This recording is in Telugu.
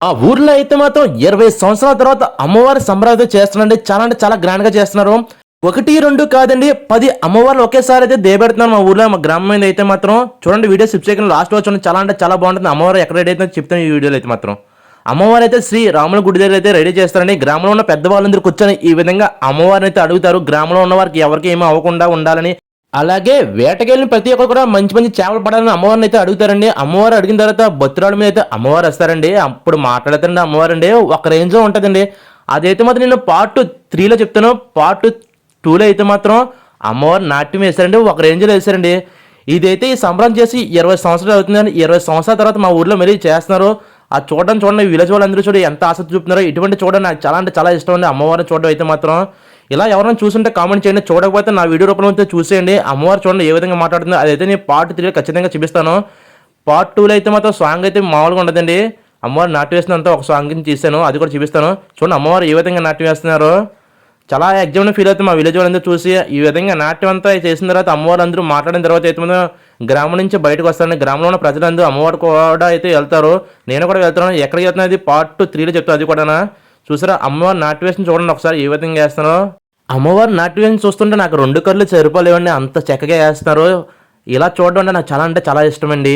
ఆ ఊర్లో అయితే మాత్రం 20 సంవత్సరాల తర్వాత అమ్మవారి సంబరాలు చేస్తున్నారండి. చాలా అంటే చాలా గ్రాండ్‌గా చేస్తున్నారు. 1, 2 కాదండి 10 అమ్మవార్లు ఒకేసారి అయితే దేబెడుతున్నారు మా ఊర్లో, మా గ్రామం మీద అయితే మాత్రం. చూడండి వీడియో స్కిప్ చేయకుండా లాస్ట్‌లో చూడండి. చాలా అంటే చాలా బాగుంటుంది. అమ్మవారు ఎక్కడ రెడీ అవుతుందో చెప్తాను ఈ వీడియోలో అయితే మాత్రం. అమ్మవారు అయితే శ్రీ రాముల గుడి దగ్గర అయితే రెడీ చేస్తారండి. గ్రామంలో ఉన్న పెద్దవాళ్ళందరూ కూర్చొని ఈ విధంగా అమ్మవారిని అయితే అడుగుతారు. గ్రామంలో ఉన్న వారికి ఎవరికి ఏమీ అవ్వకుండా ఉండాలని. అలాగే వేటకెళ్ళిన ప్రతి ఒక్కరు కూడా మంచి మంచి చేపలు పడాలని అమ్మవారిని అయితే అడుగుతారండి. అమ్మవారు అడిగిన తర్వాత బొత్తిరాడు మీద అయితే అమ్మవారు వస్తారండి. అప్పుడు మాట్లాడతారండి అమ్మవారండి. ఒక రేంజ్లో ఉంటుందండి. అదైతే మాత్రం నేను పార్ట్ 3లో చెప్తాను. పార్ట్ 2లో అయితే మాత్రం అమ్మవారు నాట్యం వేశారండి. ఒక రేంజ్లో వేశారండి. ఇదైతే ఈ సంబరం చేసి 20 సంవత్సరాలు అవుతుందండి. 20 సంవత్సరాల తర్వాత మా ఊర్లో మరీ చేస్తున్నారు. అది చూడండి విలేజ్ వాళ్ళందరూ చూడండి ఎంత ఆసక్తి చూపుతున్నారో. ఇటువంటి చూడండి నాకు చాలా అంటే చాలా ఇష్టం అండి అమ్మవారిని చూడడం అయితే మాత్రం. ఇలా ఎవరైనా చూస్తుంటే కామెంట్ చేయండి. చూడకపోతే నా వీడియో రూపంలో అయితే చూసేయండి. అమ్మవారు చూడండి ఏ విధంగా మాట్లాడుతుందో. అదైతే నేను పార్ట్ 3లో ఖచ్చితంగా చూపిస్తాను. పార్ట్ 2లో అయితే మాత్రం సాంగ్ అయితే మామూలుగా ఉండదండి. అమ్మవారు నాట్యం వేసినంత ఒక సాంగ్ తీసాను, అది కూడా చూపిస్తాను. చూడండి అమ్మవారు ఏ విధంగా నాట్యం వేస్తున్నారో. చాలా ఎగ్జామ్లో ఫీల్ అవుతుంది మా విలేజ్ వాళ్ళందరూ చూసి. ఈ విధంగా నాట్యం అంతా చేసిన తర్వాత అమ్మవారు అందరూ మాట్లాడిన తర్వాత అయితే మనం గ్రామం నుంచి బయటకు వస్తారండి. గ్రామంలో ఉన్న ప్రజలందరూ అమ్మవారు కూడా అయితే వెళ్తారు. నేను కూడా వెళ్తాను. ఎక్కడికి వెళ్తున్నా అది పార్ట్ 3లో చెప్తాను. అది కూడా చూసారా అమ్మవారు నాట్యం వేసిన చూడండి ఒకసారి ఏ విధంగా వేస్తారో. అమ్మవారు నాట్యం వేసి చూస్తుంటే నాకు 2 కళ్ళు సరిపోలేవండి, అంత చక్కగా వేస్తున్నారు. ఇలా చూడడం అంటే నాకు చాలా అంటే చాలా ఇష్టమండి.